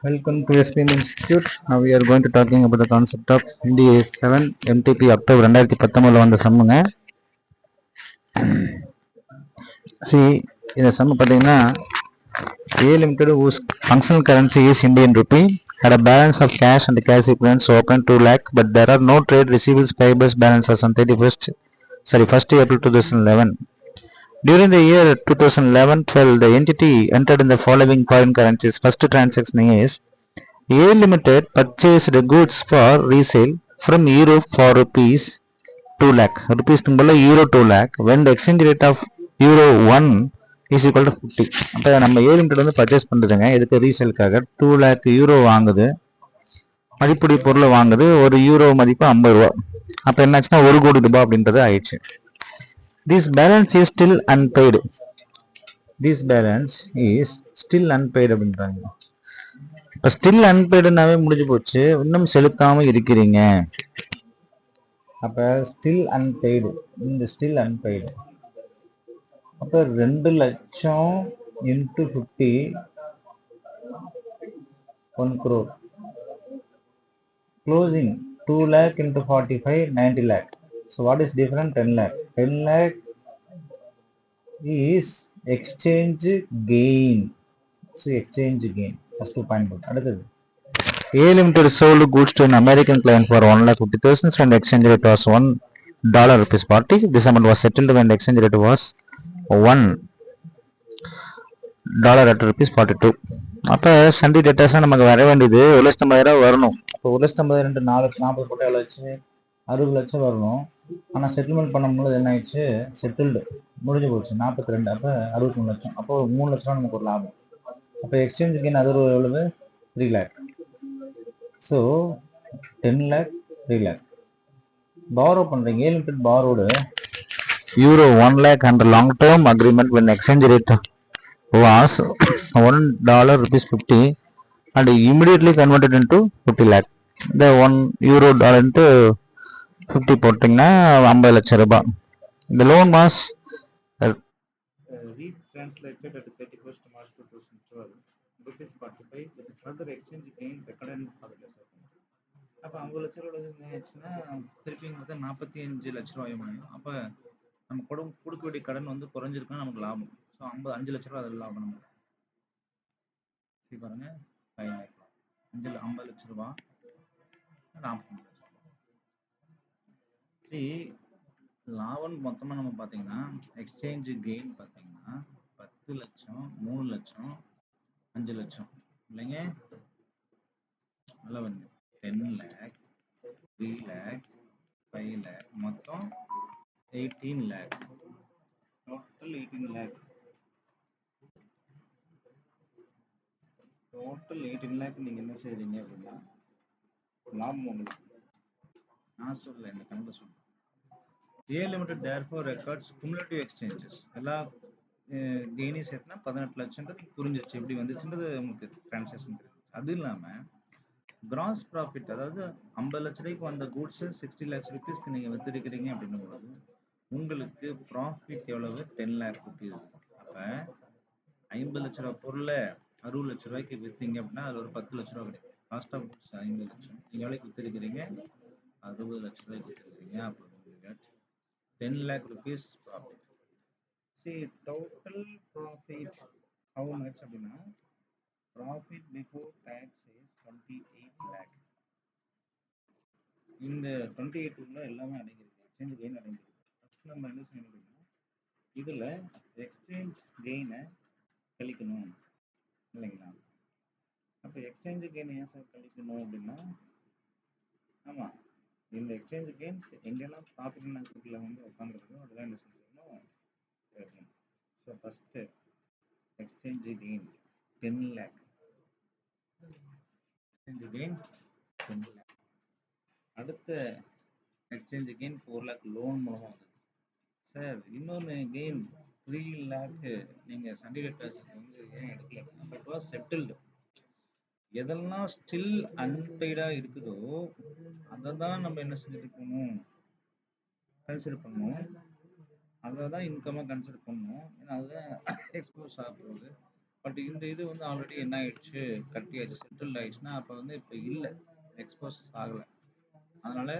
Welcome to SPM Institute. Now we are going to talking about the concept of NDA 7 MTP October 2019 வந்த சம்முங்க. See, இந்த சம்மு பார்த்தீங்கன்னா A Limited whose functional currency is Indian rupee had a balance of cash and cash equivalents open 2 lakh, but there are no trade receivables payables balances on 1st April 2011. During the year 2011-12, the entity entered in the following foreign currencies. First transaction is A Limited purchased goods for resale from Europe for rupees 2 lakh. Rupees euro 2 lakh when the exchange rate of euro 1 is equal to 50. அப்போ நம்ம A Limited வந்து purchase பண்ணுறதுங்க இதுக்கு ரீசேலுக்காக 2 lakh euro வாங்குது, மதிப்புடைய பொருளை வாங்குது, ஒரு யூரோ மதிப்பு 50 ரூபா. அப்போ என்னாச்சுன்னா 1 கோடி ரூபாய் அப்படின்றது ஆயிடுச்சு. This balance is still unpaid. This balance is still unpaid அப்படின்றாங்க. இப்போ ஸ்டில் அன்பெய்டுனாவே முடிஞ்சு போச்சு, இன்னும் செலுத்தாம இருக்கிறீங்க. அப்போ ஸ்டில் அன்பெய்டு, இந்த ஸ்டில் அன்பெய்டு அப்போ 2 லட்சம் into 50 1 crore. Closing 2 lakh into 45 90 lakh. So what is different? 10 lakh. 10 lakh is exchange gain. So exchange gain. First point. அடுத்தது A Limited sold goods to an American client for 1,50,000 when the exchange rate was $1.40. This amount was settled when the exchange rate was $1 at ₹42. அப்போ Sunday டேட்டாஸாக நமக்கு வர வேண்டியது 1,50,000 வரணும். இப்போ 1,50,000 440 போட்டு எவ்வளோ ஆச்சு? 60 லட்சம் வரணும். ஆனால் செட்டில்மெண்ட் பண்ணும்போது என்ன ஆயிடுச்சு? செட்டில்டு முடிஞ்சு போச்சு 42. அப்போ 63 லட்சம். அப்போ 3 லட்சம் நமக்கு ஒரு லாபம். அப்போ எக்ஸ்சேஞ்ச் கெயின் அது எவ்வளவு? 3 lakh. So 10 lakh 3 lakh. Borrow பண்றீங்க. A Limited borrowed euro 1 lakh under long term agreement when exchange rate was $1.50 and immediately converted into 50 lakh. The 1 euro dollar into 50 போட்டீங்கன்னா 50 லட்சம் ரூபாய். The loan was retranslated at 31st March 2012 rupees 45 with further exchange gain recorded in profit. அப்போ 50 லட்ச ரூபா ஆச்சுன்னா திருப்பி வந்து 45 லட்ச ரூபாய் ஆகும். அப்போ நம்ம கொடுக்க வேண்டிய கடன் வந்து குறைஞ்சிருக்குன்னா நமக்கு லாபம். ஸோ 5 லட்ச ரூபா அதில் லாபம் நமக்கு. சரி பாருங்க 50 லட்ச ரூபா 45 லட்ச ரூபா. சரி லாபம் மொத்தமாக நம்ம பார்த்தீங்கன்னா எக்ஸ்சேஞ்சு கெயின் பார்த்தீங்கன்னா 10 லட்சம் 3 லட்சம் 5 லட்சம் இல்லைங்க. நல்லா வந்து 10 lakh 3 lakh 5 lakh மொத்தம் 18 lakh. Total 18 lakh. Total 18 lakh நீங்கள் என்ன செய்கிறீங்க அப்படின்னா லாபம் உங்களுக்கு நான் சொல்லலை, இந்த கணக்கில் சொல்கிறேன். A Limited therefore records cumulative exchanges. எல்லா கெயினையும் சேர்த்துனா 18 லட்சம்ன்றது புரிஞ்சிருச்சு, எப்படி வந்துச்சுன்றது உங்களுக்கு டிரான்சாக்ஷன் தெரியும். அது இல்லாமல் கிராஸ் ப்ராஃபிட், அதாவது 50 லட்ச ரூபாய்க்கு வந்த கூட்ஸு 60 lakhs ருபீஸ்க்கு நீங்கள் விற்றுருக்கிறீங்க அப்படின்னும் போது உங்களுக்கு ப்ராஃபிட் எவ்வளவு? 10 lakh rupees. அப்போ 50 லட்ச ரூபா பொருளை 60 லட்ச ரூபாய்க்கு விற்றீங்க அப்படின்னா அது ஒரு 10 லட்ச ரூபா கிடைக்கும். காஸ்ட் ஆஃப் கூட்ஸ் 50 லட்சம், நீங்கள் எவ்வளோக்கு விற்றுருக்கிறீங்க? 60 லட்ச ரூபாய்க்கு விற்றுருக்கிறீங்க. அப்போ 10 lakh rupees profit. See, total profit how much அப்படின்னா profit before tax is 28 lakh. இந்த 28 உள்ள எல்லாமே அடங்கியிருக்கு, எக்ஸ்சேஞ்ச் கெயின் அடங்கியிருக்கு. ஃபர்ஸ்ட் நம்ம என்ன செய்யணும் அப்படின்னா இதில் எக்ஸ்சேஞ்ச் கெயினை கழிக்கணும் இல்லைங்களா. அப்போ எக்ஸ்சேஞ்ச் கெயின் ஏன் சார் கழிக்கணும் அப்படின்னா, ஆமாம் இந்த எக்ஸ்சேஞ்ச் கெயின்ஸ் எங்கெல்லாம் ப்ராஃபிட் அண்ட் லாஸில் வந்து உட்காந்துருக்கோ அதெல்லாம் என்ன செஞ்சுக்கணும் இருக்கணும். So first exchange gain 10 lakh. Exchange gain 10 lakh. அடுத்த எக்ஸ்சேஞ்ச் கெயின் 4 lakh லோன் மூலமாக வந்தது. சார் இன்னொன்று கெயின் 3 lakh நீங்கள் சண்டே டேட்டர்ஸ் வந்து ஏன் எடுக்கல? But was settled. எதெல்லாம் ஸ்டில் அன்பெய்டாக இருக்குதோ அதை தான் நம்ம என்ன செஞ்சுருக்கணும், கன்சிடர் பண்ணணும். அதை தான் இன்கமாக கன்சிடர் பண்ணணும். ஏன்னா அதுதான் எக்ஸ்போஸ் ஆக போகுது. பட் இந்த இது வந்து ஆல்ரெடி என்ன ஆயிடுச்சு, கட்டியாச்சு, செட்டில் ஆயிடுச்சுன்னா அப்போ வந்து இப்போ இல்லை, எக்ஸ்போஸ் ஆகலை. அதனால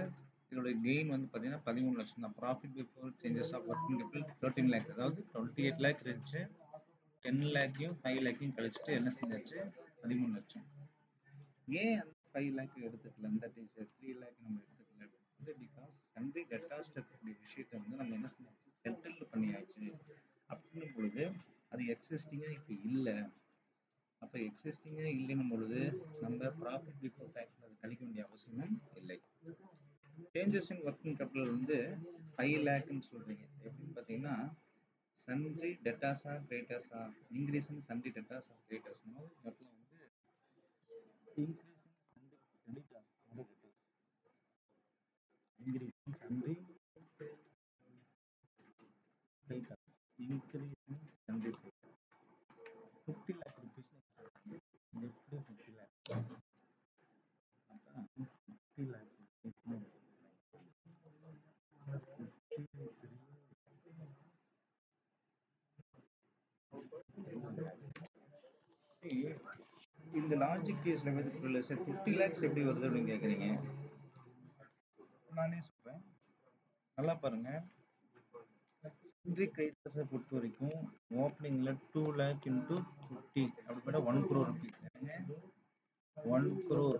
இதோட கெயின் வந்து பார்த்தீங்கன்னா 13 லட்சம் தான். Profit before changes of working capital 13 lakh, அதாவது 28 லேக் இருந்துச்சு, 10 லேக்கையும் 5 லேக்கையும் கழிச்சுட்டு என்ன செஞ்சாச்சு, 13 லட்சம். ஏன் அந்த 5 லேக் எடுத்துக்கல, இந்த 3 லேக் நம்ம எடுத்துக்கல அப்படின்றது பிகாஸ் சண்டே டெட்டாஸ்ட் இருக்கக்கூடிய விஷயத்தை வந்து நம்ம என்ன செஞ்சாச்சு, செட்டில் பண்ணியாச்சு. அப்படின்னும் பொழுது அது எக்ஸிஸ்டிங்காக இப்போ இல்லை. அப்போ எக்ஸிஸ்டிங்காக இல்லைன்னும் பொழுது நம்ம ப்ராஃபிட் பிஃபோர் டேக்ஸில் அது கழிக்க வேண்டிய அவசியமும் இல்லை. சேஞ்சஸ் இன் ஒர்க்கிங் கேபிட்டல் வந்து 5 லேக்னு சொல்றீங்க. எப்படின்னு பார்த்தீங்கன்னா சன்ட்ரி டெட்டாஸா கிரேட்டர்ஸா, increase in sundry debtors or creditors, இடத்துல வந்து increase in sundry creditors or debtors, increase in sundry creditors, increase in sundry 50 lakh rupees எப்படி 50 lakh 50 lakh rupees இந்த லாஜிக் கேஸ்ல வந்து புரியல சார், 50 lakhs எப்படி வருது அப்படின்னு கேக்குறீங்க. நானே சொல்றேன், நல்லா பாருங்க. சன்ட்ரி கிரெடிட்டர்ஸை பொறுத்த வரைக்கும் ஓப்பனிங்ல 2 lakh into 50 அப்படிப்பட்ட 1 crore rupees, 1 crore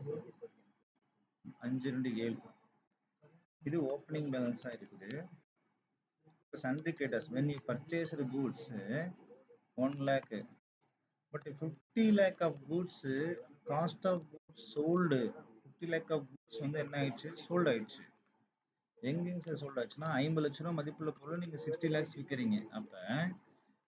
5 2 7, இது ஓப்பனிங் பேலன்ஸா இருக்குது. Sundry creditors when you purchase the goods 1 lakh, but 50 lakh of goods cost of goods sold, 50 lakh of goods வந்து என்ன ஆயிடுச்சு, சோல்ட் ஆயிடுச்சு. எங்கேங்க சார் சோல்ட் ஆச்சுன்னா 50 லட்ச ரூபா மதிப்புள்ள பொருள் நீங்க 60 lakhs விற்கிறீங்க. அப்ப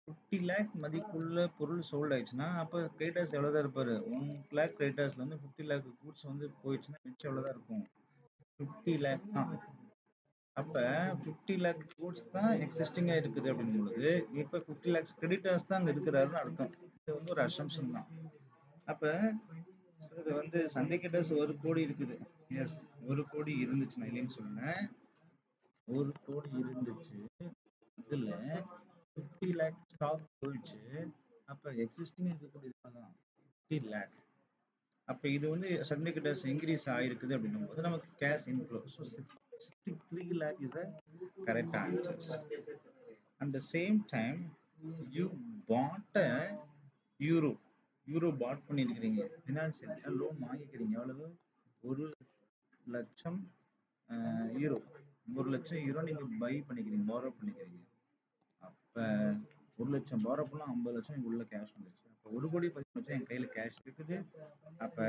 50 lakh மதிப்புள்ள பொருள் சோல்ட் ஆயிடுச்சுன்னா அப்ப கிரெடிட்டர்ஸ் எவ்வளவுதான் இருப்பாரு, 1 lakh கிரெடிட்டர்ஸ்ல இருந்து 50 lakh கூட்ஸ் வந்து போயிடுச்சுன்னா மிச்சம் எவ்வளவுதான் இருக்கும், 50 lakh தான். அப்ப 50 lakh கூட்ஸ் தான் எக்ஸிஸ்டிங்கா இருக்குது அப்படின்னும் பொழுது இப்ப 50 lakhs கிரெடிட்டர்ஸ் தான் அங்க இருக்கிறாருன்னு அர்த்தம். இது வந்து ஒரு அசம்ஷன் தான். அப்ப இது வந்து சண்டே கிரெடிட்டர்ஸ் 1 கோடி இருக்குது. எஸ், 1 கோடி இருந்துச்சு, நான் இல்லைன்னு சொன்னேன், 1 கோடி இருந்துச்சு. இதுல 50 lakh ஸ்டாக் போயிடுச்சு. அப்ப எக்ஸிஸ்டிங் இருக்கக்கூடியது தான் 50 lakh. அப்ப இது வந்து சண்டே கிரெடிட்டர்ஸ் இன்க்ரீஸ் ஆயிருக்குது அப்படின்னும் போது நமக்கு cash inflow. So 63 lakh is a correct answer. At the same time, you bought a euro. Euro bought பண்ணிருக்கிறீங்க, ஃபினான்ஷியல் லோன் வாங்கிக்கிறீங்க. எவ்வளவு, 1 லட்சம் யூரோ, 1 லட்சம் யூரோ நீங்க பை பண்ணிக்கிறீங்க, பாரோ பண்ணிக்கிறீங்க. அப்ப 1 லட்சம் பாரோ பண்ணா 50 லட்சம் இங்க உள்ள கேஷ் வந்துருச்சு. அப்ப 1 கோடி 10 லட்சம் என் கையில கேஷ் இருக்குது. அப்ப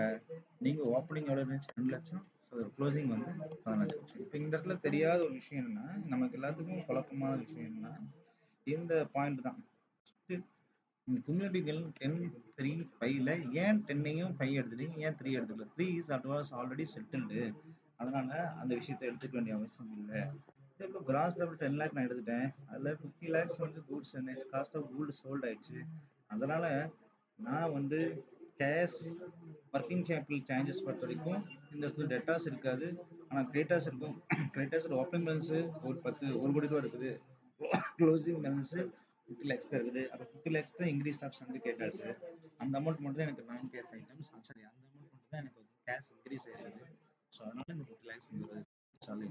நீங்க ஓப்பனிங் எவ்வளவு இருந்துச்சு, 2 லட்சம். ஸோ க்ளோசிங் வந்து 15 லட்சம். இப்போ இந்த இடத்துல தெரியாத ஒரு விஷயம் என்னன்னா, நமக்கு எல்லாத்துக்கும் குழப்பமான விஷயம் என்னன்னா இந்த பாயிண்ட் தான். குமுலேட்டிவ் 10 3 5ல ஏன் 10ஐயும் 5 எடுத்துட்டீங்க, ஏன் 3 எடுத்துக்கல? 3 இஸ் அட்வான்ஸ் ஆல்ரெடி செட்டில்டு, அதனால அந்த விஷயத்தை எடுத்துக்க வேண்டிய அவசியம் இல்லை. இப்போ கிராஸ் ப்ராஃபிட் 10 லேக் நான் எடுத்துட்டேன், அதுல 50 lakhs வந்து goods cost of Koot sold ஆயிடுச்சு. அதனால நான் வந்து கேஷ் ஒர்க்கிங் கேபிட்டல் சேஞ்சஸ் பொறுத்த வரைக்கும் இந்த இடத்துல டெட்டாஸ் இருக்காது, ஆனா கிரெடிட்டர்ஸ் இருக்கும். கிரெடிட்டர்ஸ் ஓப்பனிங் பேலன்ஸ் ஒரு 1 கோடி ரூபா இருக்குது, க்ளோசிங் பேலன்ஸ் 50 lakhs தான் இருக்குது. அப்போ 50 lakhs தான் இன்க்ரீஸ் ஆஃப் சண்டே கேட்டாஸ். அந்த அமௌண்ட் மட்டும் தான் எனக்கு நான் கேஷ் ஐட்டம்ஸ், சரி அந்த அமௌண்ட் மட்டும் தான் எனக்கு கேஷ் இன்க்ரீஸ் ஆயிருக்குது. ஸோ அதனால இந்த 50 lakhs சாலை